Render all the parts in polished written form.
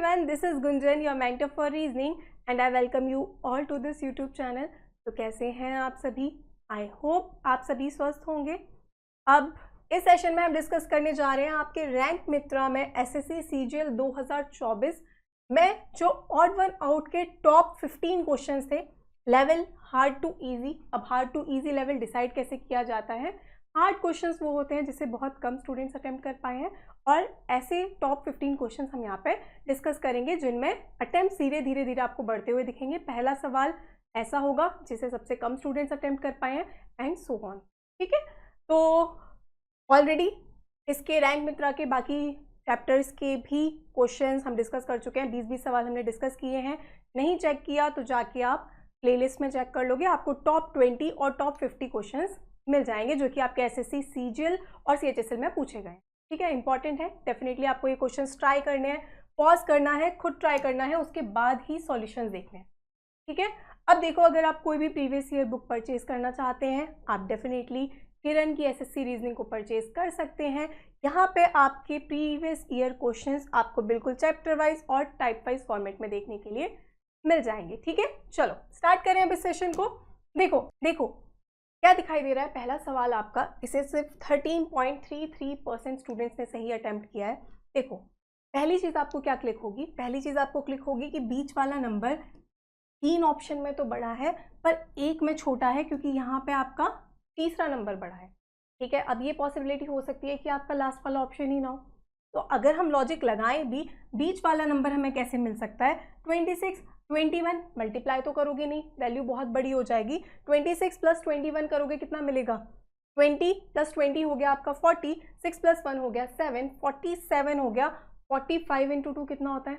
everyone, this is Gunjan, your mentor for reasoning, and I welcome you all to this YouTube channel. तो कैसे हैं आप सभी? I hope आप सभी स्वस्थ होंगे। अब इस सेशन में हम डिस्कस करने जा रहे हैं आपके रैंक मित्रा में एसएससी सीजीएल 2024 में जो ऑड वन आउट के टॉप 15 क्वेश्चंस थे, लेवल हार्ड टू इजी। अब hard to easy level decide कैसे किया जाता है? हार्ड क्वेश्चंस वो होते हैं जिसे बहुत कम स्टूडेंट्स अटेम्प्ट कर पाए हैं, और ऐसे टॉप 15 क्वेश्चंस हम यहाँ पे डिस्कस करेंगे जिनमें अटेम्प्ट धीरे धीरे आपको बढ़ते हुए दिखेंगे। पहला सवाल ऐसा होगा जिसे सबसे कम स्टूडेंट्स अटेम्प्ट कर पाए हैं, एंड सो ऑन। ठीक है, तो ऑलरेडी इसके रैंक मित्रा के बाकी चैप्टर्स के भी क्वेश्चंस हम डिस्कस कर चुके हैं। 20-20 सवाल हमने डिस्कस किए हैं। नहीं चेक किया तो जाके आप प्लेलिस्ट में चेक कर लोगे, आपको टॉप 20 और टॉप 50 क्वेश्चंस मिल जाएंगे जो कि आपके एसएससी सीजीएल और सीएचएसएल में पूछे गए। ठीक है, इंपॉर्टेंट है, डेफिनेटली आपको ये क्वेश्चंस ट्राई करने हैं, पॉज करना है, खुद ट्राई करना है, उसके बाद ही सॉल्यूशंस देखने हैं। ठीक है, अब देखो, अगर आप कोई भी प्रीवियस ईयर बुक परचेज करना चाहते हैं, आप डेफिनेटली किरण की एसएससी रीजनिंग को परचेज कर सकते हैं। यहाँ पे आपके प्रीवियस ईयर क्वेश्चंस आपको बिल्कुल चैप्टर वाइज और टाइप वाइज फॉर्मेट में देखने के लिए मिल जाएंगे। ठीक है, चलो स्टार्ट करें अब इस सेशन को। देखो क्या दिखाई दे रहा है? पहला सवाल आपका, इसे सिर्फ 13.33% स्टूडेंट्स ने सही अटेम्प्ट किया है। देखो, पहली चीज़ आपको क्या क्लिक होगी? पहली चीज़ आपको क्लिक होगी कि बीच वाला नंबर 3 ऑप्शन में तो बड़ा है पर 1 में छोटा है, क्योंकि यहाँ पे आपका तीसरा नंबर बड़ा है। ठीक है, अब ये पॉसिबिलिटी हो सकती है कि आपका लास्ट वाला ऑप्शन ही ना हो। तो अगर हम लॉजिक लगाएं भी, बीच वाला नंबर हमें कैसे मिल सकता है? 26, 21 मल्टीप्लाई तो करोगे नहीं, वैल्यू बहुत बड़ी हो जाएगी। 26 प्लस 21 करोगे, कितना मिलेगा? 20 प्लस 20 हो गया आपका 40, 6 प्लस 1 हो गया 7, 47 हो गया। 45 इंटू 2 कितना होता है?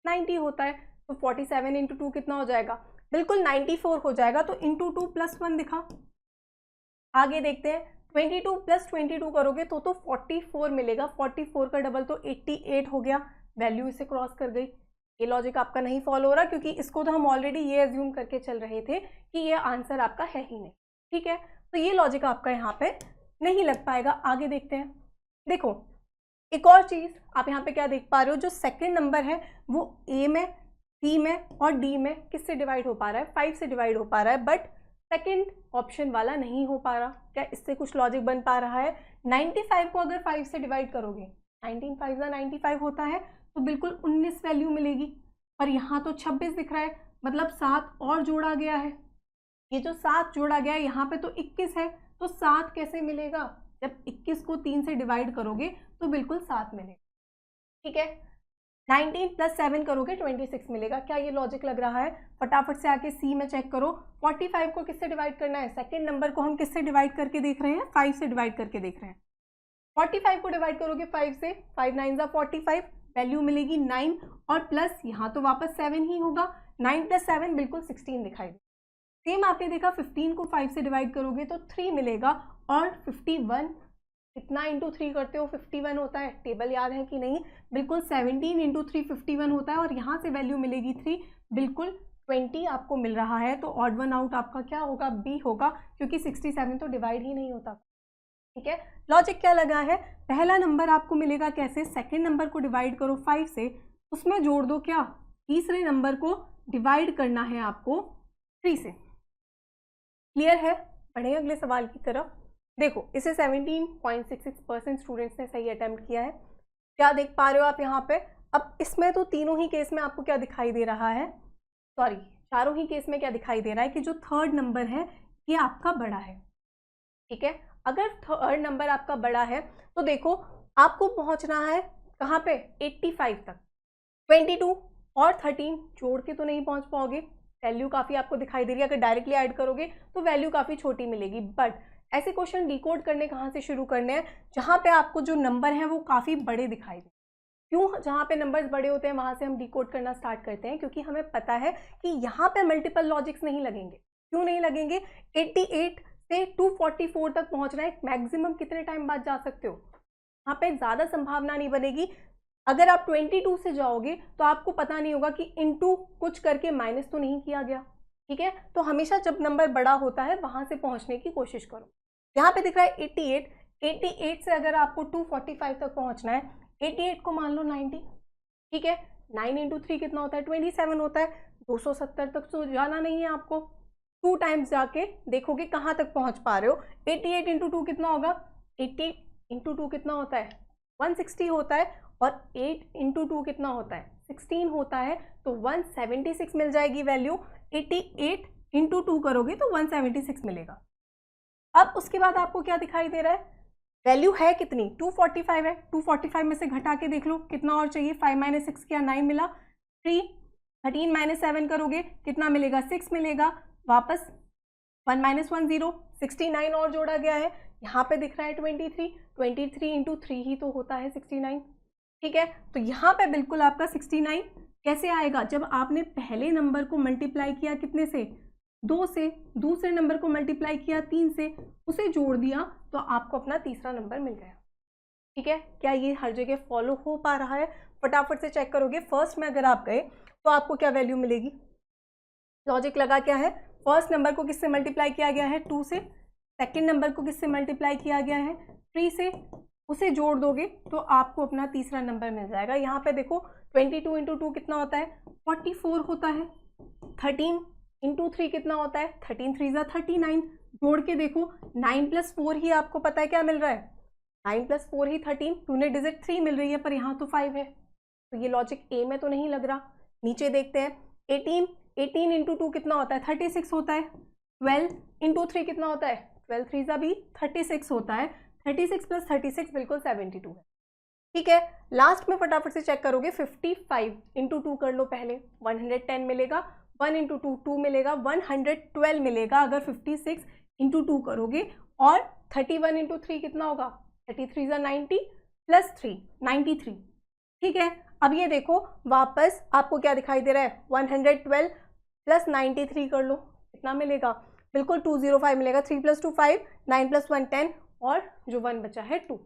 90 होता है। तो 47 इंटू 2 कितना हो जाएगा? बिल्कुल 94 हो जाएगा। तो इंटू 2 प्लस 1 दिखा। आगे देखते हैं, 22 प्लस 22 करोगे तो 44 मिलेगा। 44 का डबल तो 88 हो गया, वैल्यू इसे क्रॉस कर गई। ये लॉजिक आपका नहीं फॉलो हो रहा, क्योंकि इसको तो हम ऑलरेडी ये एज्यूम करके चल रहे थे कि ये आंसर आपका है ही नहीं। ठीक है, तो ये लॉजिक आपका यहाँ पे नहीं लग पाएगा। आगे देखते हैं। देखो, एक और चीज़ आप यहाँ पे क्या देख पा रहे हो? जो सेकंड नंबर है वो ए में, सी में और डी में किससे डिवाइड हो पा रहा है? 5 से डिवाइड हो पा रहा है, बट सेकंड ऑप्शन वाला नहीं हो पा रहा। क्या इससे कुछ लॉजिक बन पा रहा है? 95 को अगर 5 से डिवाइड करोगे, 19 5 95 होता है, तो बिल्कुल 19 वैल्यू मिलेगी। पर यहाँ तो 26 दिख रहा है, मतलब 7 और जोड़ा गया है। ये जो 7 जोड़ा गया है यहाँ पे तो 21 है, तो 7 कैसे मिलेगा? जब 21 को 3 से डिवाइड करोगे तो बिल्कुल 7 मिलेगा। ठीक है, 19 प्लस 7 करोगे 26 मिलेगा। क्या ये लॉजिक लग रहा है? फटाफट से आके सी में चेक करो। 45 को किससे डिवाइड करना है? सेकेंड नंबर को हम किससे डिवाइड करके देख रहे हैं? 5 से डिवाइड करके देख रहे हैं। 45 को डिवाइड करोगे 5 से, 5 9 जा 45, वैल्यू मिलेगी 9, और प्लस यहाँ तो वापस 7 ही होगा। 9 प्लस 7 बिल्कुल 16 दिखाई दे। सेम आपने देखा, 15 को 5 से डिवाइड करोगे तो 3 मिलेगा, और 51 कितना इंटू 3 करते हो? 51 होता है। टेबल याद है कि नहीं? बिल्कुल 17 इंटू 3 51 होता है, और यहाँ से वैल्यू मिलेगी 3, बिल्कुल 20 आपको मिल रहा है। तो ऑड वन आउट आपका क्या होगा? बी होगा, क्योंकि 67 तो डिवाइड ही नहीं होता। ठीक है, लॉजिक क्या लगा है? पहला नंबर आपको मिलेगा कैसे? सेकंड नंबर को डिवाइड करो 5 से, उसमें जोड़ दो क्या? तीसरे नंबर को डिवाइड करना है आपको 3 से। क्लियर है? बढ़े अगले सवाल की तरफ। देखो, इसे 17.66% स्टूडेंट्स ने सही अटेम्प्ट किया है। क्या देख पा रहे हो आप यहाँ पे? अब इसमें तो तीनों ही केस में आपको क्या दिखाई दे रहा है? सॉरी, चारों ही केस में क्या दिखाई दे रहा है कि जो थर्ड नंबर है ये आपका बड़ा है। ठीक है, अगर थर्ड नंबर आपका बड़ा है तो देखो, आपको पहुंचना है कहाँ पे? 85 तक। 22 और 13 जोड़ के तो नहीं पहुंच पाओगे, वैल्यू काफ़ी आपको दिखाई दे रही है। अगर डायरेक्टली ऐड करोगे तो वैल्यू काफ़ी छोटी मिलेगी। बट ऐसे क्वेश्चन डिकोड करने कहाँ से शुरू करने हैं? जहाँ पे आपको जो नंबर है वो काफ़ी बड़े दिखाई दे। क्यों? जहाँ पे नंबर्स बड़े होते हैं वहाँ से हम डिकोड करना स्टार्ट करते हैं, क्योंकि हमें पता है कि यहाँ पे मल्टीपल लॉजिक्स नहीं लगेंगे। क्यों नहीं लगेंगे? 88 से 244 तक पहुंचना है, मैक्सिमम कितने टाइम बाद जा सकते हो? यहाँ पे ज़्यादा संभावना नहीं बनेगी। अगर आप 22 से जाओगे तो आपको पता नहीं होगा कि इनटू कुछ करके माइनस तो नहीं किया गया। ठीक है, तो हमेशा जब नंबर बड़ा होता है वहाँ से पहुँचने की कोशिश करो। यहाँ पे दिख रहा है 88, 88 से अगर आपको 245 तक पहुँचना है, 88 को मान लो 90। ठीक है, 9 इंटू 3 कितना होता है? 27 होता है। 270 तक तो जाना नहीं है आपको, 2 टाइम्स जाके देखोगे कहाँ तक पहुँच पा रहे हो। 88 इंटू 2 कितना होगा? 80 इंटू 2 कितना होता है? 160 होता है। और 8 इंटू 2 कितना होता है? 16 होता है। तो 176 मिल जाएगी वैल्यू। 88 इंटू 2 करोगे तो 176 मिलेगा। अब उसके बाद आपको क्या दिखाई दे रहा है? वैल्यू है कितनी? 245 है। 245 में से घटा के देख लो कितना और चाहिए। 5 माइनस 6 किया 9 मिला। 3 13 माइनस 7 करोगे कितना मिलेगा? 6 मिलेगा। वापस 1 माइनस 1 0, 69 और जोड़ा गया है। यहाँ पे दिख रहा है 23 इंटू 3 ही तो होता है 69। ठीक है, तो यहाँ पे बिल्कुल आपका 69 कैसे आएगा? जब आपने पहले नंबर को मल्टीप्लाई किया कितने से? 2 से, दूसरे नंबर को मल्टीप्लाई किया 3 से, उसे जोड़ दिया तो आपको अपना तीसरा नंबर मिल गया। ठीक है, क्या ये हर जगह फॉलो हो पा रहा है? फटाफट से चेक करोगे। फर्स्ट में अगर आप गए तो आपको क्या वैल्यू मिलेगी? लॉजिक लगा क्या है? फर्स्ट नंबर को किससे मल्टीप्लाई किया गया है? 2 से। सेकेंड नंबर को किससे मल्टीप्लाई किया गया है? 3 से। उसे जोड़ दोगे तो आपको अपना तीसरा नंबर मिल जाएगा। यहाँ पे देखो 22 इंटू 2 कितना होता है? 44 होता है। 13 इंटू 3 कितना होता है? 13 3 ज़ा 39। जोड़ के देखो 9 प्लस 4 ही आपको पता है क्या मिल रहा है? 9 प्लस 4 ही 13। टूने डिजिट 3 मिल रही है पर यहाँ तो 5 है, तो ये लॉजिक ए में तो नहीं लग रहा। नीचे देखते हैं 18 इंटू 2 कितना होता है? 36 होता है। 12 इंटू 3 कितना होता है? 12 3 ज़ा भी 36 होता है। 36 प्लस 36 बिल्कुल 72 है। ठीक है, लास्ट में फटाफट से चेक करोगे। 55 इंटू 2 कर लो पहले, 110 मिलेगा। 1 इंटू 2 2 मिलेगा, 112 मिलेगा अगर 56 इंटू 2 करोगे। और 31 इंटू 3 कितना होगा? 33 ज़ा 90 प्लस 3 93। ठीक है, अब ये देखो वापस आपको क्या दिखाई दे रहा है? 112 प्लस 93 कर लो, कितना मिलेगा? बिल्कुल 205 मिलेगा। 3 प्लस 2 5, 9 प्लस 1 10 और जो 1 बचा है 2।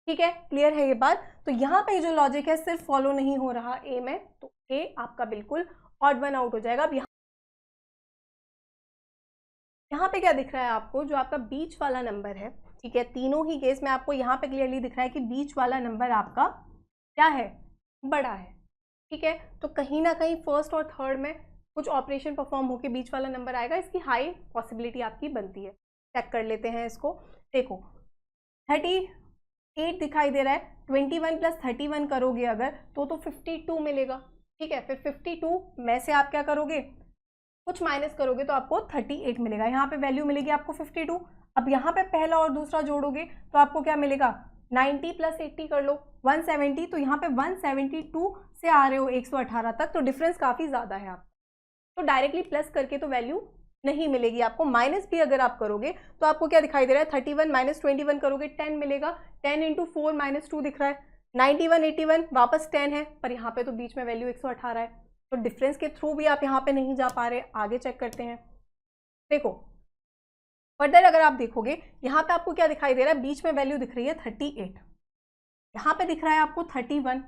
ठीक है, क्लियर है ये बात? तो यहाँ पे जो लॉजिक है सिर्फ फॉलो नहीं हो रहा ए में, तो ए आपका बिल्कुल ऑड वन आउट हो जाएगा। अब यहाँ पे क्या दिख रहा है आपको? जो आपका बीच वाला नंबर है, ठीक है, तीनों ही केस में आपको यहाँ पे क्लियरली दिख रहा है कि बीच वाला नंबर आपका क्या है? बड़ा है। ठीक है, तो कहीं ना कहीं फर्स्ट और थर्ड में कुछ ऑपरेशन परफॉर्म होकर बीच वाला नंबर आएगा। इसकी हाई पॉसिबिलिटी आपकी बनती है। चेक कर लेते हैं इसको। देखो 38 दिखाई दे रहा है। 21 प्लस 31 करोगे अगर तो 52 मिलेगा। ठीक है, फिर 52 में से आप क्या करोगे? कुछ माइनस करोगे तो आपको 38 मिलेगा। यहाँ पे वैल्यू मिलेगी आपको 52। अब यहाँ पे पहला और दूसरा जोड़ोगे तो आपको क्या मिलेगा? 90 प्लस 80 कर लो, 170। तो यहाँ पे 172 से आ रहे हो 118 तक, तो डिफरेंस काफ़ी ज़्यादा है आप। तो डायरेक्टली प्लस करके तो वैल्यू नहीं मिलेगी आपको। माइनस भी अगर आप करोगे तो आपको क्या दिखाई दे रहा है? 31 माइनस 21 करोगे 10 मिलेगा। 10 इंटू 4 माइनस 2 दिख रहा है। 91 81 वापस 10 है, पर यहाँ पे तो बीच में वैल्यू 118 है, तो डिफरेंस के थ्रू भी आप यहाँ पे नहीं जा पा रहे। आगे चेक करते हैं। देखो फर्दर अगर आप देखोगे यहाँ पे आपको क्या दिखाई दे रहा है? बीच में वैल्यू दिख रही है 38। यहाँ पे दिख रहा है आपको 31।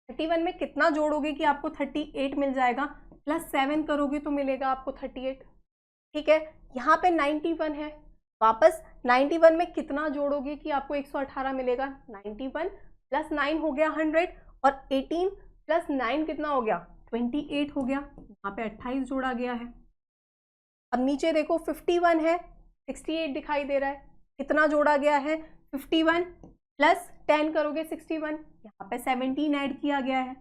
31 में कितना जोड़ोगे कि आपको 38 मिल जाएगा? प्लस 7 करोगे तो मिलेगा आपको 38। ठीक है, यहाँ पे 91 है। वापस 91 में कितना जोड़ोगे कि आपको 118 मिलेगा? 91 प्लस 9 हो गया 100, और 18 प्लस 9 कितना हो गया? 28 हो गया। यहाँ पे 28 जोड़ा गया है। अब नीचे देखो 51 है, 68 दिखाई दे रहा है। कितना जोड़ा गया है? 51 प्लस 10 करोगे 61। यहाँ पे 17 ऐड किया गया है।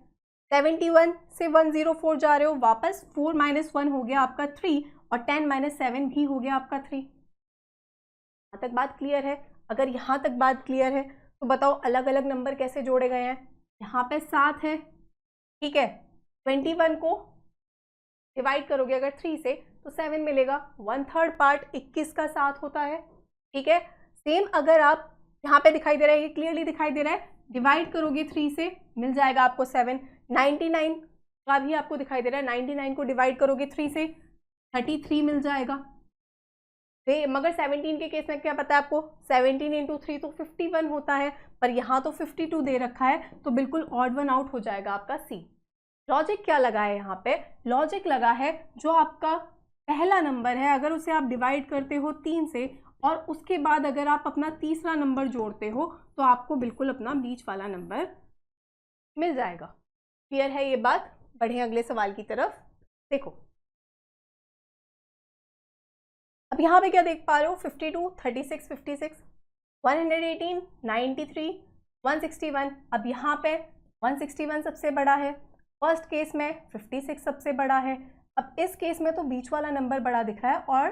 71 से 104 जा रहे हो, वापस 4 माइनस 1 हो गया आपका 3, और 10 माइनस 7 भी हो गया आपका 3। यहाँ तक बात क्लियर है? अगर यहाँ तक बात क्लियर है तो बताओ अलग अलग नंबर कैसे जोड़े गए हैं? यहाँ पे 7 है। ठीक है, 21 को डिवाइड करोगे अगर 3 से तो 7 मिलेगा। 1/3 पार्ट 21 का 7 होता है। ठीक है, सेम अगर आप यहाँ पे दिखाई दे रहा है, ये क्लियरली दिखाई दे रहा है, डिवाइड करोगे 3 से मिल जाएगा आपको 7। 99 का भी आपको दिखाई दे रहा है, 99 को डिवाइड करोगे 3 से 33 मिल जाएगा। मगर 17 के केस में क्या पता है आपको? 17 इंटू 3 तो 51 होता है, पर यहाँ तो 52 दे रखा है, तो बिल्कुल ऑड वन आउट हो जाएगा आपका सी। लॉजिक क्या लगा है यहाँ पे? लॉजिक लगा है जो आपका पहला नंबर है अगर उसे आप डिवाइड करते हो 3 से, और उसके बाद अगर आप अपना तीसरा नंबर जोड़ते हो तो आपको बिल्कुल अपना बीच वाला नंबर मिल जाएगा। क्लियर है ये बात? बढ़े अगले सवाल की तरफ। देखो अब यहाँ पे क्या देख पा रहे हो, 52, 36, 56, 118, 93, 161। अब यहाँ पे 161 सबसे बड़ा है, फर्स्ट केस में 56 सबसे बड़ा है। अब इस केस में तो बीच वाला नंबर बड़ा दिख रहा है और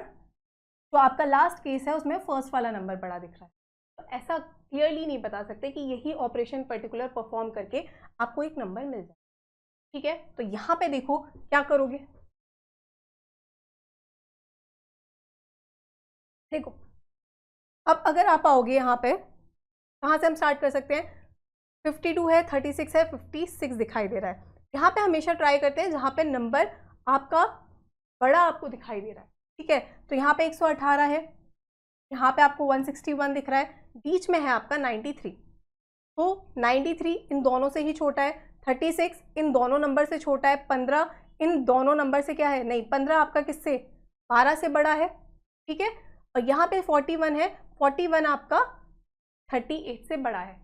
जो आपका लास्ट केस है उसमें फर्स्ट वाला नंबर बड़ा दिख रहा है। तो ऐसा क्लियरली नहीं बता सकते कि यही ऑपरेशन पर्टिकुलर परफॉर्म करके आपको एक नंबर मिल जाए। ठीक है, तो यहाँ पे देखो क्या करोगे। देखो अब अगर आप आओगे यहाँ पे, कहाँ से हम स्टार्ट कर सकते हैं, 52 है, 36 है, 56 दिखाई दे रहा है। यहाँ पे हमेशा ट्राई करते हैं जहाँ पे नंबर आपका बड़ा आपको दिखाई दे रहा है। ठीक है, तो यहाँ पे 118 है, यहाँ पे आपको 161 दिख रहा है, बीच में है आपका 93। तो 93 इन दोनों से ही छोटा है, 36 इन दोनों नंबर से छोटा है, 15 इन दोनों नंबर से क्या है, नहीं 15 आपका किससे, 12 से बड़ा है। ठीक है, और यहाँ पे 41 है, 41 आपका 38 से बड़ा है।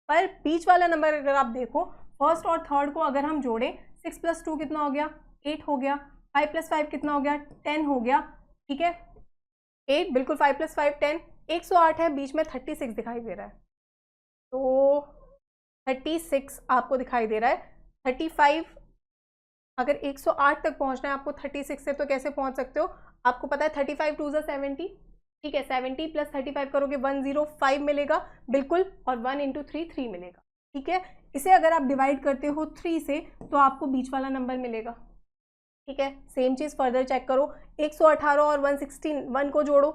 पर बीच वाला नंबर अगर आप देखो, फर्स्ट और थर्ड को अगर हम जोड़ें, 6 + 2 कितना हो गया, 8 हो गया, 5 + 5 कितना हो गया, 10 हो गया। ठीक है, 8 बिल्कुल, 5 + 5 10, 108 है, बीच में 36 दिखाई दे रहा है। तो 36 आपको दिखाई दे रहा है। 35 अगर 108 तक पहुंचना है आपको 36 से, तो कैसे पहुंच सकते हो, आपको पता है 35 2 = 70। ठीक है, 70 + 35 करोगे 105 मिलेगा बिल्कुल, और 1 × 3 3 मिलेगा। ठीक है, इसे अगर आप डिवाइड करते हो 3 से तो आपको बीच वाला नंबर मिलेगा। ठीक है, सेम चीज़ फर्दर चेक करो, 118 और 161 को जोड़ो।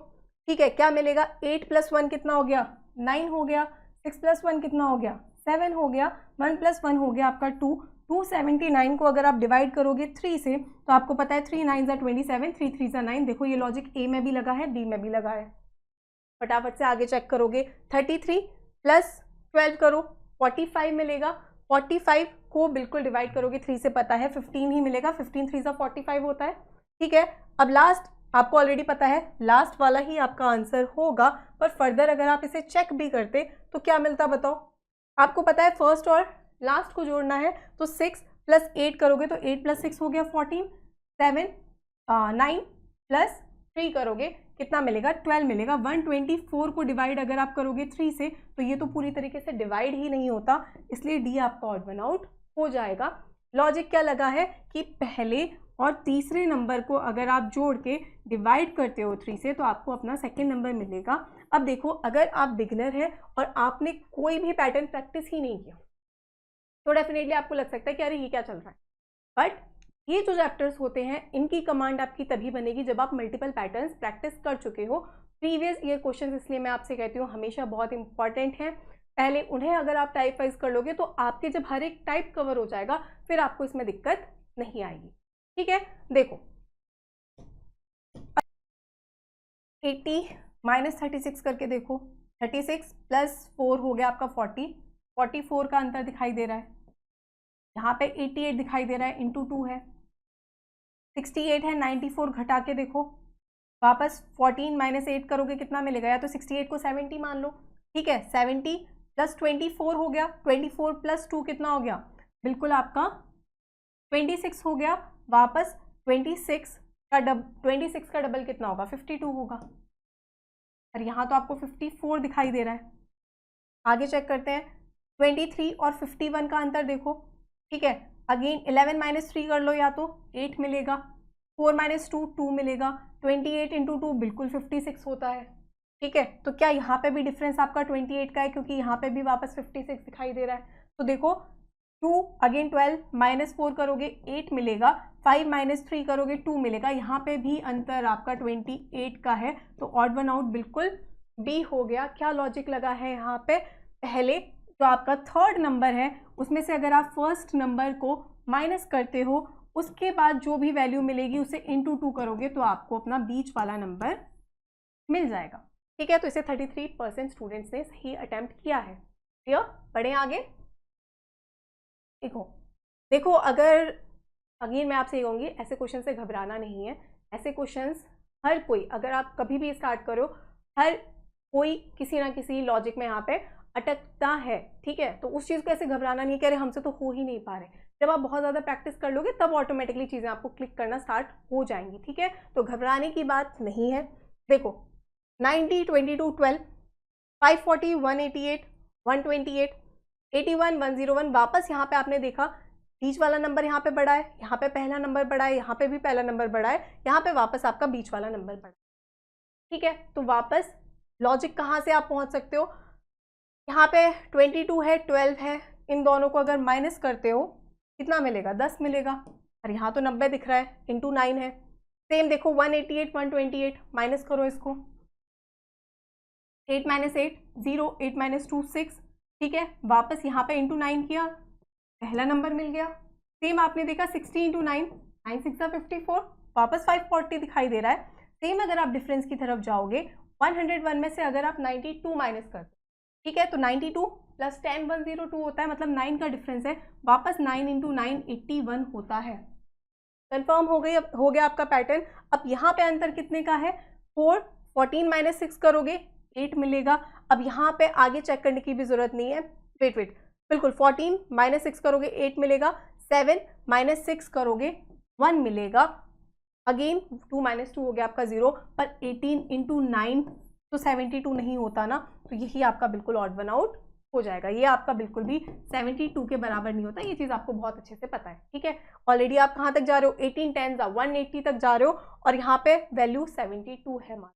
ठीक है, क्या मिलेगा, 8 + 1 कितना हो गया, 9 हो गया, 6 + 1 कितना हो गया, 7 हो गया, 1 + 1 हो गया आपका 2। 279 को अगर आप डिवाइड करोगे 3 से तो आपको पता है 3 9 = 27, 3 3 = 9। देखो ये लॉजिक ए में भी लगा है, बी में भी लगा है। फटाफट से आगे चेक करोगे, 33 + 12 करो, 45 मिलेगा। 45 को बिल्कुल डिवाइड करोगे 3 से, पता है 15 ही मिलेगा, 15 3 = 45 होता है। ठीक है, अब लास्ट आपको ऑलरेडी पता है, लास्ट वाला ही आपका आंसर होगा। पर फर्दर अगर आप इसे चेक भी करते तो क्या मिलता बताओ, आपको पता है फर्स्ट और लास्ट को जोड़ना है, तो 6 + 8 करोगे तो 8 + 6 हो गया 14, 7 9 + 3 करोगे कितना मिलेगा, 12 मिलेगा। 124 को डिवाइड अगर आप करोगे 3 से तो ये तो पूरी तरीके से डिवाइड ही नहीं होता, इसलिए डी आपका ऑड वन आउट हो जाएगा। लॉजिक क्या लगा है कि पहले और तीसरे नंबर को अगर आप जोड़ के डिवाइड करते हो 3 से तो आपको अपना सेकेंड नंबर मिलेगा। अब देखो अगर आप बिगिनर है और आपने कोई भी पैटर्न प्रैक्टिस ही नहीं किया तो डेफिनेटली आपको लग सकता है कि अरे ये क्या चल रहा है, बट ये जो चैप्टर्स होते हैं इनकी कमांड आपकी तभी बनेगी जब आप मल्टीपल पैटर्न्स प्रैक्टिस कर चुके हो। प्रीवियस ईयर क्वेश्चंस इसलिए मैं आपसे कहती हूँ हमेशा बहुत इंपॉर्टेंट है, पहले उन्हें अगर आप टाइप वाइज कर लोगे तो आपके जब हर एक टाइप कवर हो जाएगा फिर आपको इसमें दिक्कत नहीं आएगी। ठीक है, देखो 80 - 36 करके देखो, 36 + 4 हो गया आपका 40, 44 का अंतर दिखाई दे रहा है, यहाँ पे 88 दिखाई दे रहा है, इंटू 2 है, 68 है, 94 घटा के देखो, वापस 14 - 8 करोगे कितना मिलेगा, या तो 68 को 70 मान लो। ठीक है, 70 + 24 हो गया, 24 + 2 कितना हो गया, बिल्कुल आपका 26 हो गया, वापस 26 का डबल कितना होगा, 52 होगा, और यहाँ तो आपको 54 दिखाई दे रहा है। आगे चेक करते हैं, 23 और 51 का अंतर देखो। ठीक है, अगेन 11 - 3 कर लो, या तो 8 मिलेगा, 4 - 2 2 मिलेगा, 28 × 2 बिल्कुल 56 होता है। ठीक है, तो क्या यहाँ पे भी डिफरेंस आपका 28 का है, क्योंकि यहाँ पे भी वापस 56 दिखाई दे रहा है। तो देखो 2 अगेन 12 - 4 करोगे 8 मिलेगा, 5 - 3 करोगे 2 मिलेगा, यहाँ पे भी अंतर आपका 28 का है, तो ऑड वन आउट बिल्कुल बी हो गया। क्या लॉजिक लगा है यहाँ पे, पहले जो आपका थर्ड नंबर है उसमें से अगर आप फर्स्ट नंबर को माइनस करते हो उसके बाद जो भी वैल्यू मिलेगी उसे इंटू 2 करोगे तो आपको अपना बीच वाला नंबर मिल जाएगा। ठीक है, तो इसे 33% स्टूडेंट्स ने सही अटेम्प्ट किया है। क्लियर, बढ़े आगे। देखो अगर अगेन मैं आपसे ये कहूँगी ऐसे क्वेश्चन से घबराना नहीं है, ऐसे क्वेश्चंस हर कोई, अगर आप कभी भी स्टार्ट करो, हर कोई किसी ना किसी लॉजिक में यहाँ पे अटकता है। ठीक है, तो उस चीज़ को ऐसे घबराना नहीं है कि अरे हमसे तो हो ही नहीं पा रहे। जब आप बहुत ज़्यादा प्रैक्टिस कर लोगे तब ऑटोमेटिकली चीज़ें आपको क्लिक करना स्टार्ट हो जाएंगी, ठीक है। तो घबराने की बात नहीं है। देखो 90, 22, 12, 540, 188, 128, 81, 101, वापस यहाँ पे आपने देखा बीच वाला नंबर यहाँ पे बढ़ा है, यहाँ पे पहला नंबर बढ़ा है, यहाँ पे भी पहला नंबर बढ़ा है, यहाँ पे वापस आपका बीच वाला नंबर बढ़ा है, ठीक है। तो वापस लॉजिक कहाँ से आप पहुँच सकते हो, यहाँ पे 22 है, 12 है, इन दोनों को अगर माइनस करते हो कितना मिलेगा, 10 मिलेगा, और यहाँ तो 90 दिख रहा है, इंटू 9 है। सेम देखो 188, 128, माइनस करो इसको, 8 - 8 0, 8 - 2 6, ठीक है। वापस यहाँ पे इंटू 9 किया, पहला नंबर मिल गया। सेम आपने देखा 60 × 9, 9 6 54, वापस 540 दिखाई दे रहा है। सेम अगर आप डिफरेंस की तरफ जाओगे 101 में से अगर आप 92 माइनस करते, ठीक है, तो 92 + 10 102 होता है, मतलब 9 का डिफरेंस है। वापस 9 × 9 81 होता है। कंफर्म हो गया आपका पैटर्न। अब यहाँ पे अंतर कितने का है, 4, 14 - 6 करोगे 8 मिलेगा। अब यहाँ पे आगे चेक करने की भी जरूरत नहीं है, वेट बिल्कुल 14 - 6 करोगे 8 मिलेगा, 7 - 6 करोगे 1 मिलेगा, अगेन 2 - 2 हो गया आपका 0, पर 18 × 9 तो 72 नहीं होता ना, तो यही आपका बिल्कुल ऑड वन आउट हो जाएगा। ये आपका बिल्कुल भी 72 के बराबर नहीं होता, ये चीज़ आपको बहुत अच्छे से पता है, ठीक है। ऑलरेडी आप कहाँ तक जा रहे हो, 18 10 180 तक जा रहे हो, और यहाँ पे वैल्यू 72 है हमारा,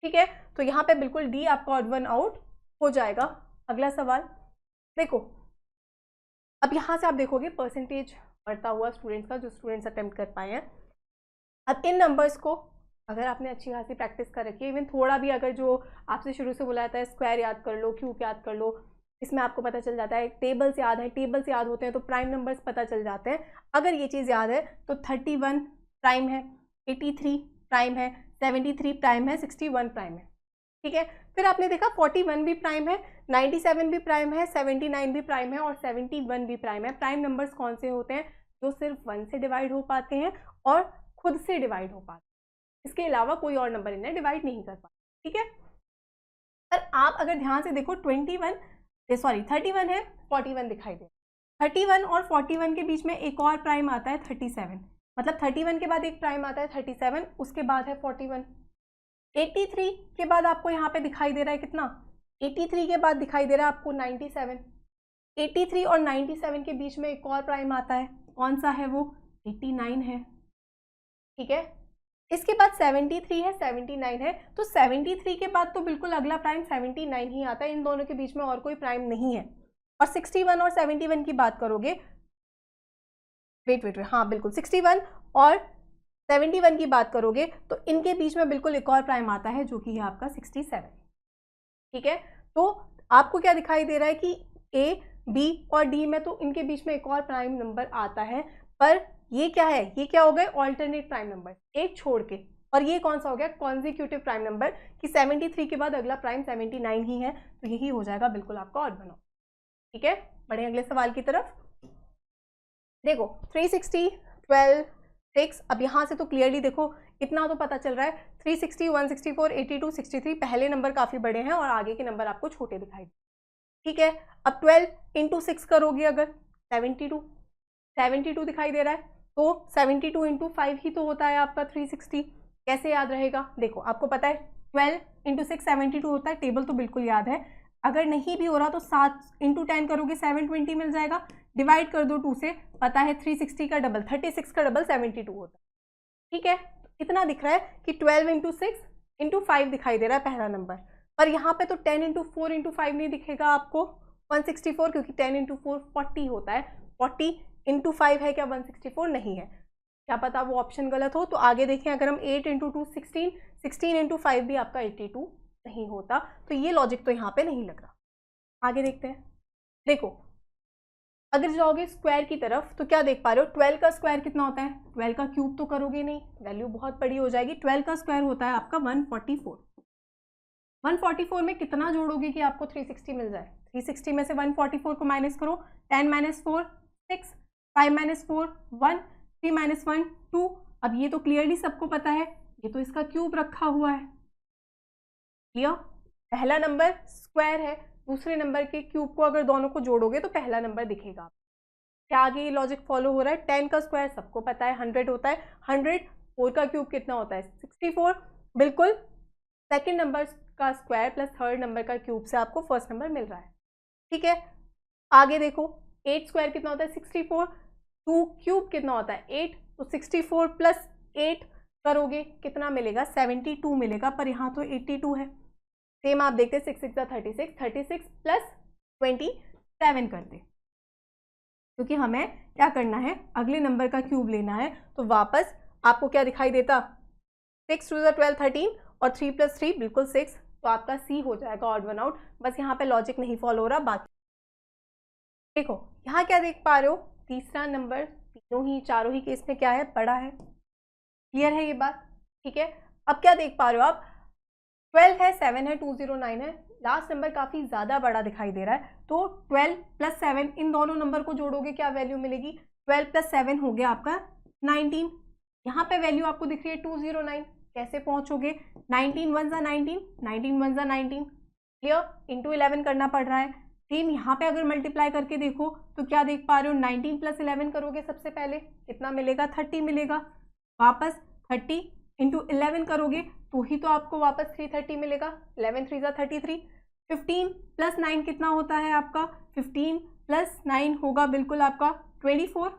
ठीक है। तो यहाँ पे बिल्कुल डी आपका ऑड वन आउट हो जाएगा। अगला सवाल देखो, अब यहाँ से आप देखोगे परसेंटेज बढ़ता हुआ स्टूडेंट्स का, जो स्टूडेंट्स अटेम्प्ट कर पाए हैं। अब इन नंबर्स को अगर आपने अच्छी खासी प्रैक्टिस कर रखी है, इवन थोड़ा भी अगर जो आपसे शुरू से बोला जाता है स्क्वायर याद कर लो, क्यूब याद कर लो, इसमें आपको पता चल जाता है, टेबल्स याद है, टेबल्स याद होते हैं तो प्राइम नंबर्स पता चल जाते हैं। अगर ये चीज़ याद है तो 31 प्राइम है, 83 प्राइम है, 73 प्राइम है, 61 प्राइम है, ठीक है। फिर आपने देखा 41 भी प्राइम है, 97 भी प्राइम है, 79 भी प्राइम है, और 71 भी प्राइम है। प्राइम नंबर्स कौन से होते हैं, जो सिर्फ 1 से डिवाइड हो पाते हैं और खुद से डिवाइड हो पाते हैं, इसके अलावा कोई और नंबर इन्हें डिवाइड नहीं कर पाते, ठीक है। पर आप अगर ध्यान से देखो 31 है, 41 दिखाई दे, 31 और 41 के बीच में एक और प्राइम आता है 37, मतलब 31 के बाद एक प्राइम आता है 37, उसके बाद है 41। 83 के बाद आपको यहाँ पे दिखाई दे रहा है कितना, 83 के बाद दिखाई दे रहा है आपको 97। 83 और 97 के बीच में एक और प्राइम आता है, कौन सा है वो, 89 है, ठीक है। इसके बाद 73 है, 79 है, तो 73 के बाद तो बिल्कुल अगला प्राइम 79 ही आता है, इन दोनों के बीच में और कोई प्राइम नहीं है। और 61 और 71 की बात करोगे, वेट हाँ बिल्कुल 61 और 71 की बात करोगे तो इनके बीच में बिल्कुल एक और प्राइम आता है, जो कि है आपका 67, ठीक है। तो आपको क्या दिखाई दे रहा है कि ए, बी और डी में तो इनके बीच में एक और प्राइम नंबर आता है, पर ये क्या है, ये क्या हो गए, ऑल्टरनेट प्राइम नंबर, एक छोड़ के। और ये कौन सा हो गया, कॉन्जिक्यूटिव प्राइम नंबर, कि 73 के बाद अगला प्राइम 79 ही है, तो यही हो जाएगा बिल्कुल आपका ऑड वन आउट, ठीक है। बढ़े अगले सवाल की तरफ। देखो 360, 12, 6, अब यहाँ से तो क्लियरली देखो इतना तो पता चल रहा है, 360, 164, 82, 63 पहले नंबर काफ़ी बड़े हैं और आगे के नंबर आपको छोटे दिखाई दे, ठीक है। अब 12 × 6 करोगे अगर 72 दिखाई दे रहा है, तो 72 × 5 ही तो होता है आपका 360। कैसे याद रहेगा, देखो आपको पता है 12 × 6 72 होता है, टेबल तो बिल्कुल याद है। अगर नहीं भी हो रहा तो 7 × 10 करोगे 720 मिल जाएगा, डिवाइड कर दो 2 से, पता है 360 का डबल 36 का डबल 72 होता है, ठीक है। इतना दिख रहा है कि 12 × 6 × 5 दिखाई दे रहा है पहला नंबर, पर यहाँ पे तो 10 × 4 × 5 नहीं दिखेगा आपको 164, क्योंकि 10 × 4 40 होता है, 40 × 5 है क्या 164 नहीं है, क्या पता वो ऑप्शन गलत हो। तो आगे देखें, अगर हम 8 × 2 16, 16 × 5 भी आपका 82 नहीं होता, तो ये लॉजिक तो यहाँ पे नहीं लग रहा। आगे देखते हैं, देखो अगर जाओगे स्क्वायर की तरफ तो क्या देख पा रहे हो, 12 का स्क्वायर कितना होता है, 12 का क्यूब तो करोगे नहीं, वैल्यू बहुत बड़ी हो जाएगी। 12 का स्क्वायर होता है आपका 144। 144 में कितना जोड़ोगे कि आपको 360 मिल जाए, 360 में से 144 को माइनस करो, 10 - 4 6, 5 - 4 1, 3 - 1 2। अब ये तो क्लियरली सबको पता है, ये तो इसका क्यूब रखा हुआ है, क्लियर। पहला नंबर स्क्वायर है, दूसरे नंबर के क्यूब को अगर दोनों को जोड़ोगे तो पहला नंबर दिखेगा। क्या आगे लॉजिक फॉलो हो रहा है? 10 का स्क्वायर सबको पता है 100 होता है, 100 4 का क्यूब कितना होता है? 64। बिल्कुल सेकंड नंबर का स्क्वायर प्लस थर्ड नंबर का क्यूब से आपको फर्स्ट नंबर मिल रहा है, ठीक है। आगे देखो 8 स्क्वायर कितना होता है? 64। 2 क्यूब कितना होता है? 8। तो 64 प्लस 8 करोगे कितना मिलेगा? 72 मिलेगा, पर यहाँ तो 82 है। सेम आप देखते 6 6 36, 36 प्लस 27 करते, क्योंकि हमें क्या करना है? अगले नंबर का क्यूब लेना है। तो वापस आपको क्या दिखाई देता? 6 2 12 13 और 3 + 3 बिल्कुल 6। तो आपका सी हो जाएगा ऑड वन आउट। बस यहाँ पे लॉजिक नहीं फॉलो हो रहा। बाकी देखो यहाँ क्या देख पा रहे हो? तीसरा नंबर तीनों ही चारों ही केस में क्या है? बड़ा है। क्लियर है ये बात? ठीक है। अब क्या देख पा रहे हो आप? 12 है, 7 है, 209 है। लास्ट नंबर काफ़ी ज़्यादा बड़ा दिखाई दे रहा है। तो 12 + 7 इन दोनों नंबर को जोड़ोगे क्या वैल्यू मिलेगी? 12 + 7 हो गया आपका 19। यहाँ पे वैल्यू आपको दिख रही है 209। कैसे पहुँचोगे? 19 1 ज़ा 19, 19 1 ज़ा 19। क्लियर? इंटू 11 करना पड़ रहा है। सेम यहाँ पे अगर मल्टीप्लाई करके देखो तो क्या देख पा रहे हो? 19 + 11 करोगे सबसे पहले कितना मिलेगा? 30 मिलेगा। वापस 30 इंटू 11 करोगे तो ही तो आपको वापस 330 मिलेगा। 11 3 ज़ा 33। 15 + 9 कितना होता है आपका? 15 + 9 होगा बिल्कुल आपका 24।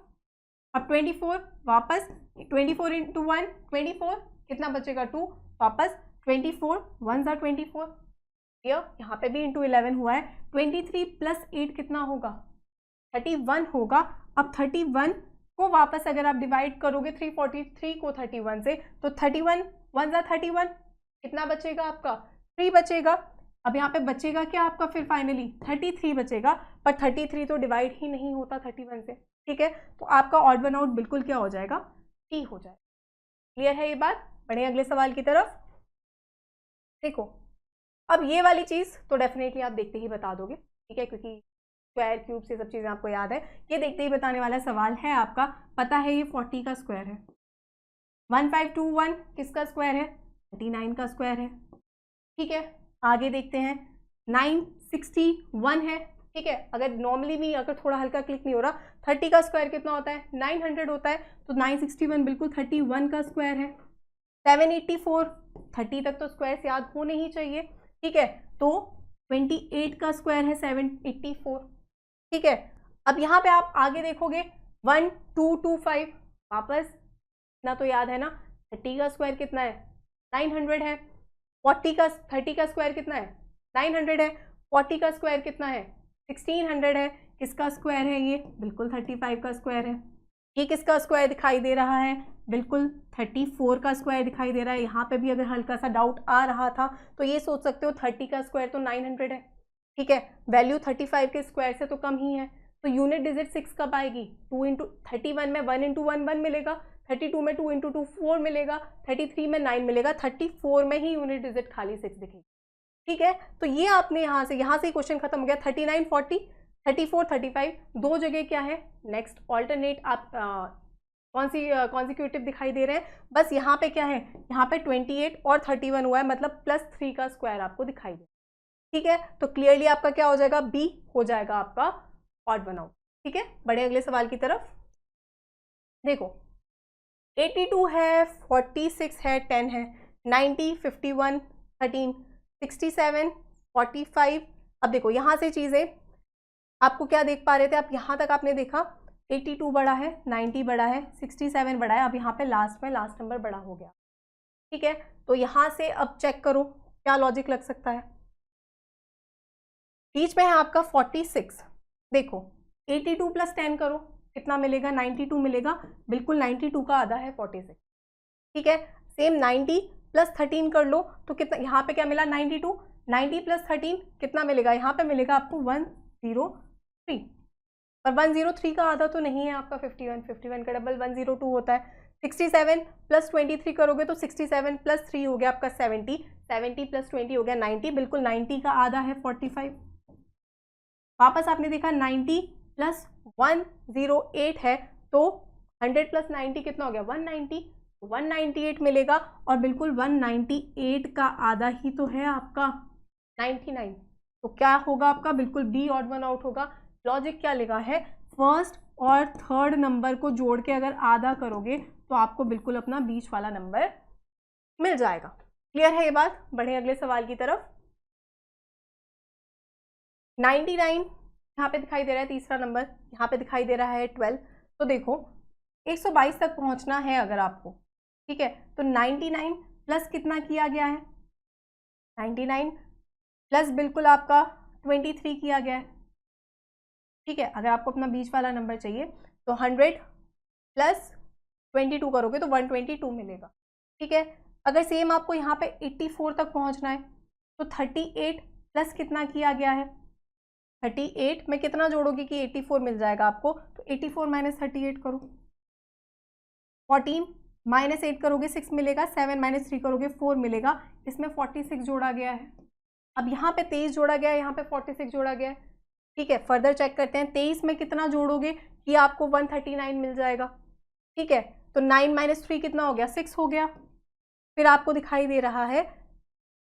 अब 24 वापस 24 इंटू 1 24 कितना बचेगा? 2। वापस 24 1 ज़ा 24। यहाँ पे भी इंटू 11 हुआ है। 23 + 8 कितना होगा? 31 होगा। अब 31 को वापस अगर आप डिवाइड करोगे 343 को 31 से तो 31 1 ज़ा 31 कितना बचेगा आपका? 3 बचेगा। अब यहाँ पे बचेगा क्या आपका? फिर फाइनली 33 बचेगा, पर 33 तो डिवाइड ही नहीं होता 31 से, ठीक है। तो आपका ऑड वन आउट बिल्कुल क्या हो जाएगा? टी हो जाएगा। क्लियर है ये बात? बढ़े अगले सवाल की तरफ। देखो अब ये वाली चीज़ तो डेफिनेटली आप देखते ही बता दोगे, ठीक है, क्योंकि स्क्वायर क्यूब से सब चीज़ें आपको याद है। ये देखते ही बताने वाला सवाल है आपका। पता है ये 40 का स्क्वायर है। 1521 किसका स्क्वायर है? 39 का स्क्वायर है, ठीक है। आगे देखते हैं 961 है, ठीक है। अगर नॉर्मली भी अगर थोड़ा हल्का क्लिक नहीं हो रहा, 30 का स्क्वायर कितना होता है? 900 होता है। तो 961 बिल्कुल 31 का स्क्वायर है। 784 30 तक तो स्क्वायर याद होने ही चाहिए, ठीक है। तो 28 का स्क्वायर है 784, ठीक है। अब यहाँ पे आप आगे देखोगे 1225 वापस इतना तो याद है ना। 30 का स्क्वायर कितना है? 900 है। 30 का स्क्वायर कितना है? 900 है। 40 का स्क्वायर कितना है? 1600 है। किसका स्क्वायर है ये? बिल्कुल 35 का स्क्वायर है। ये किसका स्क्वायर दिखाई दे रहा है? बिल्कुल 34 का स्क्वायर दिखाई दे रहा है। यहाँ पे भी अगर हल्का सा डाउट आ रहा था तो ये सोच सकते हो 30 का स्क्वायर तो 900 है, ठीक है। वैल्यू 35 के स्क्वायर से तो कम ही है। तो यूनिट डिजिट 6 कब आएगी? 2 इंटू 31 में 1 इंटू 1 1 मिलेगा, 32 में 2 इंटू 2 4 मिलेगा, 33 में 9 मिलेगा, 34 में ही यूनिट डिजिट खाली 6 दिखेगी, ठीक है। तो ये आपने यहाँ से ही क्वेश्चन खत्म हो गया। 39 40 34 35 दो जगह क्या है? नेक्स्ट ऑल्टरनेट आप कौन सी कॉन्जिक्यूटिव दिखाई दे रहे हैं? बस यहाँ पे क्या है? यहाँ पे 28 और 31 हुआ है, मतलब +3 का स्क्वायर आपको दिखाई दे, ठीक है। तो क्लियरली आपका क्या हो जाएगा? बी हो जाएगा आपका ऑड वन आउट, ठीक है। बढ़े अगले सवाल की तरफ। देखो 82 है, 46 है, 10 है, 90 51 13 67 45। अब देखो यहाँ से चीज़ें आपको क्या देख पा रहे थे आप? यहाँ तक आपने देखा 82 बड़ा है, 90 बड़ा है, 67 बड़ा है। अब यहाँ पे लास्ट नंबर बड़ा हो गया, ठीक है। तो यहाँ से अब चेक करो क्या लॉजिक लग सकता है। बीच में है आपका 46। देखो 82 + 10 करो कितना मिलेगा? 92 मिलेगा। बिल्कुल 92 का आधा है 46, ठीक है। सेम 90 + 13 कर लो तो कितना यहाँ पे क्या मिला? 92। 90 + 13 कितना मिलेगा? यहाँ पे मिलेगा आपको 103। पर 103 का आधा तो नहीं है आपका 51 का डबल 102 होता है। 67 + 23 करोगे तो 67 + 3 हो गया आपका 70 + 20 हो गया 90। बिल्कुल 90 का आधा है 45। वापस आपने देखा 90 + 108 है, तो 100 + 90 कितना हो गया? 190। 198 मिलेगा, और बिल्कुल 198 का आधा ही तो है आपका 99। तो क्या होगा आपका? बिल्कुल बी ऑड वन आउट होगा। लॉजिक क्या लगा है? फर्स्ट और थर्ड नंबर को जोड़ के अगर आधा करोगे तो आपको बिल्कुल अपना बीच वाला नंबर मिल जाएगा। क्लियर है ये बात? बढ़े अगले सवाल की तरफ। 99 यहाँ पे दिखाई दे रहा है तीसरा नंबर, यहाँ पे दिखाई दे रहा है 12। तो देखो 122 तक पहुँचना है अगर आपको, ठीक है, तो 99 प्लस कितना किया गया है? 99 प्लस बिल्कुल आपका 23 किया गया है, ठीक है। अगर आपको अपना बीच वाला नंबर चाहिए तो 100 प्लस 22 करोगे तो 122 मिलेगा, ठीक है। अगर सेम आपको यहाँ पे 84 तक पहुँचना है तो 38 प्लस कितना किया गया है? 38 में कितना जोड़ोगे कि 84 मिल जाएगा आपको? तो 84 माइनस 38 करो, 14 माइनस 8 करोगे 6 मिलेगा, 7 माइनस 3 करोगे 4 मिलेगा। इसमें 46 जोड़ा गया है। अब यहाँ पे 23 जोड़ा गया है, यहाँ पे 46 जोड़ा गया है, ठीक है। फर्दर चेक करते हैं, 23 में कितना जोड़ोगे कि आपको 139 मिल जाएगा, ठीक है। तो 9 माइनस 3 कितना हो गया? 6 हो गया। फिर आपको दिखाई दे रहा है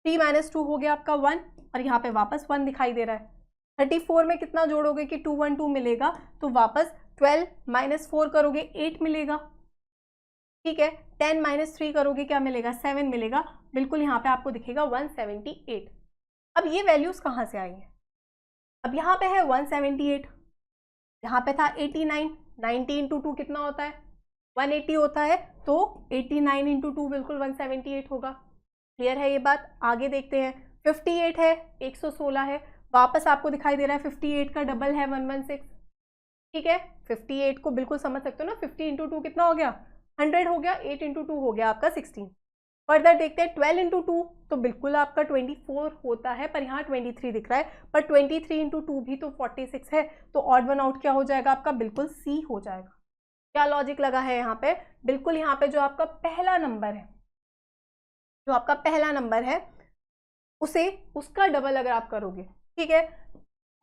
3 माइनस 2 हो गया आपका 1, और यहाँ पे वापस 1 दिखाई दे रहा है। 34 में कितना जोड़ोगे कि 212 मिलेगा, तो वापस 12 माइनस 4 करोगे 8 मिलेगा, ठीक है। 10 माइनस 3 करोगे क्या मिलेगा? 7 मिलेगा। बिल्कुल यहाँ पे आपको दिखेगा 178। अब ये वैल्यूज कहाँ से आई है? अब यहाँ पे है 178, यहाँ पे था 89, 90 इंटू 2 कितना होता है? 180 होता है, तो 89 इंटू 2 बिल्कुल 178 होगा। क्लियर है ये बात? आगे देखते हैं, 58 है, 116 है, वापस आपको दिखाई दे रहा है 58 का डबल है 116, ठीक है। 58 को बिल्कुल समझ सकते हो ना, 50 इंटू 2 कितना हो गया? 100 हो गया, 8 इंटू 2 हो गया आपका 16। फर्दर देखते हैं 12 इंटू 2 तो बिल्कुल आपका 24 होता है, पर यहाँ 23 दिख रहा है, पर 23 इंटू 2 भी तो 46 है, तो ऑड वन आउट क्या हो जाएगा आपका? बिल्कुल सी हो जाएगा। क्या लॉजिक लगा है यहाँ पे? बिल्कुल यहाँ पे जो आपका पहला नंबर है, जो आपका पहला नंबर है उसे उसका डबल अगर आप करोगे, ठीक है,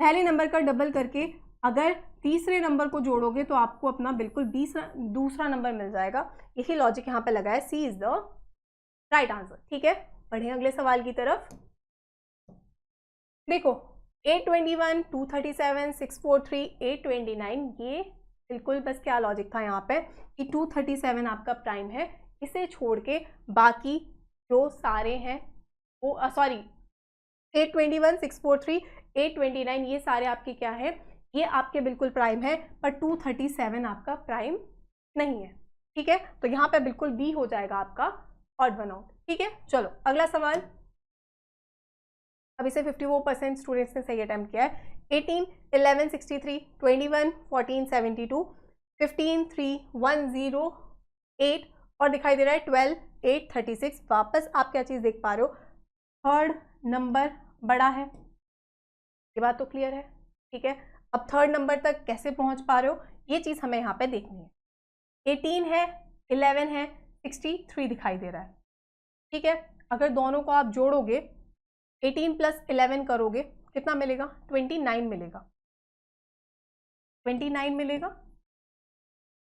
पहले नंबर का डबल करके अगर तीसरे नंबर को जोड़ोगे तो आपको अपना बिल्कुल दूसरा नंबर मिल जाएगा। यही लॉजिक यहाँ पे लगा है, सी इज द राइट आंसर, ठीक है। बढ़े अगले सवाल की तरफ। देखो 821, 237, 643, 829, ये बिल्कुल बस क्या लॉजिक था यहाँ पे कि 237 आपका प्राइम है, इसे छोड़ के बाकी जो सारे हैं वो 821, 643, 829 ये सारे आपके क्या है? ये आपके बिल्कुल प्राइम है, पर 237 आपका प्राइम नहीं है, ठीक है। तो यहाँ पे बिल्कुल बी हो जाएगा आपका ऑड वन आउट, ठीक है। चलो अगला सवाल। अब इसे 54% स्टूडेंट्स ने सही अटेम्प्ट किया है। 18, 11, 63, 21, 14, 72, 15, 3, 1, 0, 8 और दिखाई दे रहा है 12, 8, 36। वापस आप क्या चीज़ देख पा रहे हो? थर्ड नंबर बड़ा है, ये बात तो क्लियर है, ठीक है। अब थर्ड नंबर तक कैसे पहुंच पा रहे हो, ये चीज़ हमें यहाँ पे देखनी है। 18 है, 11 है, 63 दिखाई दे रहा है, ठीक है। अगर दोनों को आप जोड़ोगे 18 प्लस 11 करोगे कितना मिलेगा? 29 मिलेगा, 29 मिलेगा।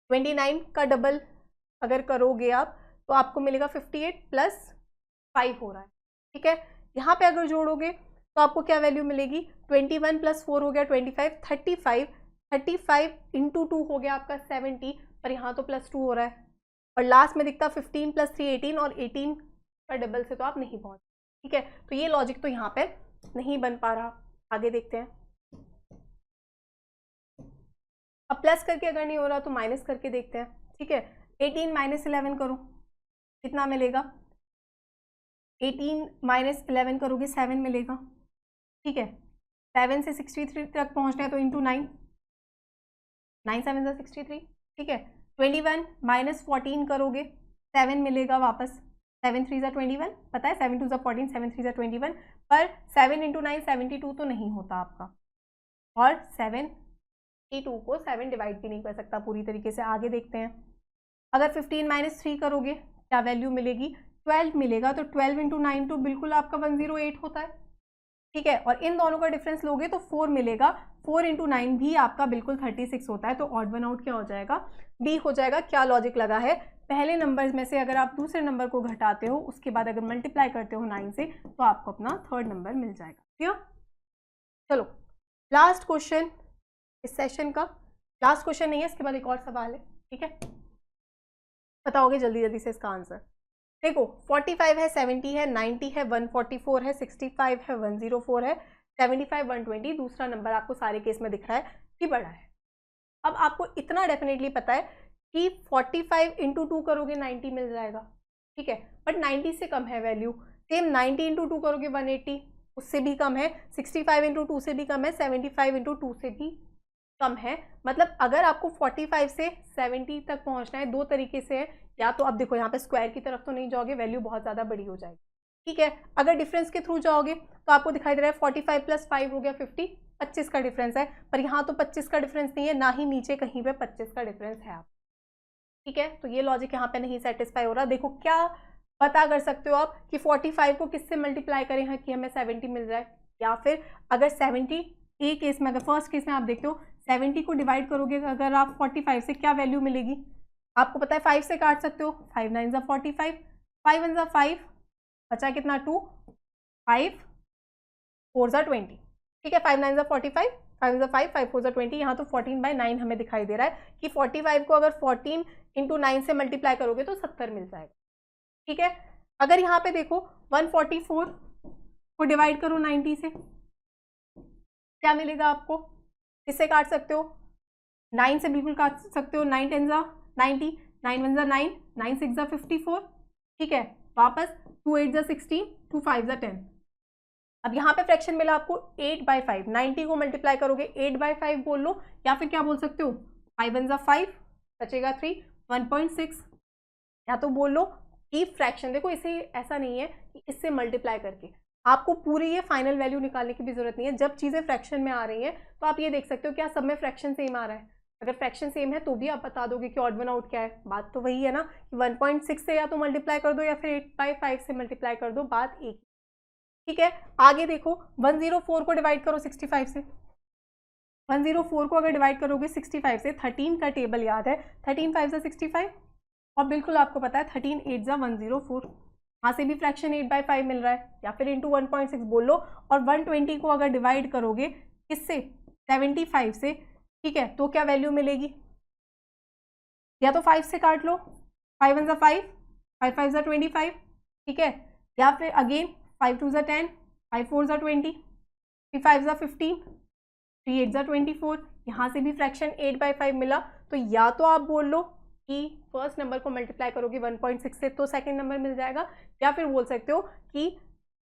29 का डबल अगर करोगे आप तो आपको मिलेगा 58 प्लस 5 हो रहा है, ठीक है। यहाँ पे अगर जोड़ोगे तो आपको क्या वैल्यू मिलेगी? 21 प्लस 4 हो गया 25, 35 इंटू 2 हो गया आपका 70, पर यहाँ तो प्लस 2 हो रहा है, और लास्ट में दिखता 15 प्लस 3 18, और 18 का डबल से तो आप नहीं पहुँच, ठीक है। तो ये लॉजिक तो यहाँ पे नहीं बन पा रहा। आगे देखते हैं। अब प्लस करके अगर नहीं हो रहा तो माइनस करके देखते हैं, ठीक है। 18 माइनस 11 करो कितना मिलेगा? 18 माइनस 11 करोगे 7 मिलेगा, ठीक है। 7 से 63 तक पहुँचना है तो इंटू 9, 9 7 से 63, ठीक है। 21 माइनस 14 करोगे 7 मिलेगा वापस, 7 3 ज़ा 21, पता है 7 2 ज़ा 14, 7 3 ज़ा 21, पर 7 इंटू 9 72 तो नहीं होता आपका, और 72 को 7 डिवाइड भी नहीं कर सकता पूरी तरीके से। आगे देखते हैं। अगर 15 माइनस 3 करोगे क्या वैल्यू मिलेगी? 12 मिलेगा, तो 12 इंटू 9 तो बिल्कुल आपका 108 होता है, ठीक है। और इन दोनों का डिफरेंस लोगे तो 4 मिलेगा, 4 इंटू 9 भी आपका बिल्कुल 36 होता है, तो ऑड वन आउट क्या हो जाएगा? बी हो जाएगा। क्या लॉजिक लगा है? पहले नंबर में से अगर आप दूसरे नंबर को घटाते हो उसके बाद अगर मल्टीप्लाई करते हो 9 से तो आपको अपना थर्ड नंबर मिल जाएगा, ठीक है। चलो लास्ट क्वेश्चन इस सेशन का, लास्ट क्वेश्चन नहीं है, इसके बाद एक और सवाल है, ठीक है, बताओगे जल्दी जल्दी से इसका आंसर। देखो 45 है, 70 है, 90 है, 144 है, 65 है, 104 है, 75, 120, दूसरा नंबर आपको सारे केस में दिख रहा है कि बड़ा है। अब आपको इतना डेफिनेटली पता है कि 45 इंटू 2 करोगे 90 मिल जाएगा, ठीक है, बट 90 से कम है वैल्यू। सेम 90 इंटू 2 करोगे 180, उससे भी कम है। 65 इंटू 2 से भी कम है। 75 इंटू 2 से भी कम है। मतलब अगर आपको 45 से 70 तक पहुंचना है, दो तरीके से है, या तो अब देखो यहाँ पे स्क्वायर की तरफ तो नहीं जाओगे, वैल्यू बहुत ज़्यादा बड़ी हो जाएगी, ठीक है। अगर डिफरेंस के थ्रू जाओगे तो आपको दिखाई दे रहा है 45 प्लस 5 हो गया 50, 25 का डिफरेंस है, पर यहाँ तो 25 का डिफरेंस नहीं है, ना ही नीचे कहीं पे 25 का डिफरेंस है आप, ठीक है। तो ये लॉजिक यहाँ पे नहीं सेटिस्फाई हो रहा। देखो क्या पता कर सकते हो आप कि 45 को किससे मल्टीप्लाई करें हैं कि हमें 70 मिल जाए, या फिर अगर 70 ए केस में, अगर फर्स्ट केस में आप देखते हो 70 को डिवाइड करोगे अगर आप 45 से, क्या वैल्यू मिलेगी आपको पता है, 5 से काट सकते हो, 5 9 45, 5 1 5, बचा कितना 2, 5 4 20, ठीक है, 5 9 45, 5 5 5 4 20, यहाँ तो 14/9 हमें दिखाई दे रहा है कि 45 को अगर 14 इंटू 9 से मल्टीप्लाई करोगे तो 70 मिल जाएगा, ठीक है। अगर यहाँ पे देखो 144 को डिवाइड करो 90 से, क्या मिलेगा आपको, इससे काट सकते हो, 9 से बिल्कुल काट सकते हो, 9 10 90, 9 1 9, 9 6 54, ठीक है, वापस 2 8 16, 2 5 10। अब यहाँ पे फ्रैक्शन मिला आपको 8/5, 90 को मल्टीप्लाई करोगे 8/5 बोल लो, या फिर क्या बोल सकते हो 5 1 5, बचेगा 3, 1.6, या तो बोल लो कि फ्रैक्शन, देखो इसे ऐसा नहीं है कि इससे मल्टीप्लाई करके आपको पूरी ये फाइनल वैल्यू निकालने की भी जरूरत नहीं है। जब चीज़ें फ्रैक्शन में आ रही हैं तो आप ये देख सकते हो क्या सब में फ्रैक्शन सेम आ रहा है, अगर फ्रैक्शन सेम है तो भी आप बता दोगे कि ऑड वन आउट क्या है। बात तो वही है ना कि 1.6 से या तो मल्टीप्लाई कर दो या फिर 8/5 से मल्टीप्लाई कर दो, बात एक, ठीक है। आगे देखो 104 को डिवाइड करो 65 से, 104 को अगर डिवाइड करोगे 65 से, 13 का टेबल याद है, 13 5 65, और बिल्कुल आपको पता है 13 8 104, यहाँ से भी फ्रैक्शन 8/5 मिल रहा है, या फिर इंटू 1.6 बोल लो। और 120 को अगर डिवाइड करोगे किससे, 75 से, ठीक है, तो क्या वैल्यू मिलेगी, या तो 5 से काट लो, 5 1 5, 5 5 25, ठीक है, या फिर अगेन 5 2 10, 5 4 20, 3 5 15, 3 8 24, यहाँ से भी फ्रैक्शन 8/5 मिला। तो या तो आप बोल लो कि फर्स्ट नंबर को मल्टीप्लाई करोगे 1.6 से तो सेकंड नंबर मिल जाएगा, या फिर बोल सकते हो कि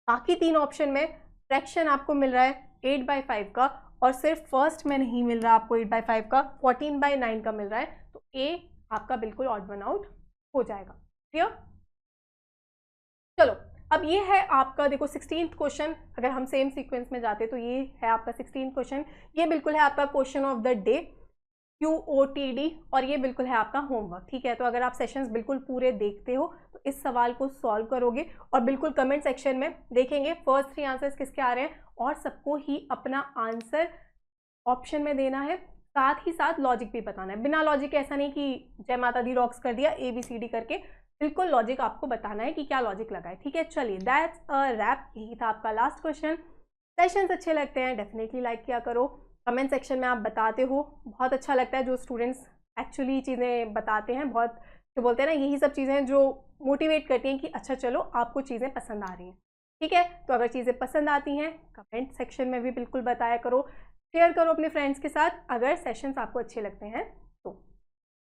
बाकी तीन ऑप्शन में फ्रैक्शन आपको मिल रहा है 8/5 का, और सिर्फ फर्स्ट में नहीं मिल रहा आपको 8/5 का, 14/9 का मिल रहा है, तो ए आपका बिल्कुल ऑड वन आउट हो जाएगा। क्लियर? चलो अब ये है आपका, देखो 16th क्वेश्चन, अगर हम सेम सीक्वेंस में जाते तो ये है आपका 16th क्वेश्चन, ये बिल्कुल है आपका question of the day QOTD, और ये बिल्कुल है आपका होमवर्क, ठीक है। तो अगर आप सेशंस बिल्कुल पूरे देखते हो तो इस सवाल को सॉल्व करोगे, और बिल्कुल कमेंट सेक्शन में देखेंगे फर्स्ट 3 आंसर्स किसके आ रहे हैं, और सबको ही अपना आंसर ऑप्शन में देना है, साथ ही साथ लॉजिक भी बताना है। बिना लॉजिक ऐसा नहीं कि जय माता दी रॉक्स कर दिया ABCD करके, बिल्कुल लॉजिक आपको बताना है कि क्या लॉजिक लगा है, ठीक है। चलिए दैट्स अ रैप, यही था आपका लास्ट क्वेश्चन। सेशंस अच्छे लगते हैं डेफिनेटली लाइक किया करो, कमेंट सेक्शन में आप बताते हो, बहुत अच्छा लगता है जो स्टूडेंट्स एक्चुअली चीज़ें बताते हैं, बहुत जो बोलते हैं ना, यही सब चीज़ें जो मोटिवेट करती हैं कि अच्छा चलो आपको चीज़ें पसंद आ रही हैं, ठीक है। तो अगर चीज़ें पसंद आती हैं कमेंट सेक्शन में भी बिल्कुल बताया करो, शेयर करो अपने फ्रेंड्स के साथ अगर सेशंस आपको अच्छे लगते हैं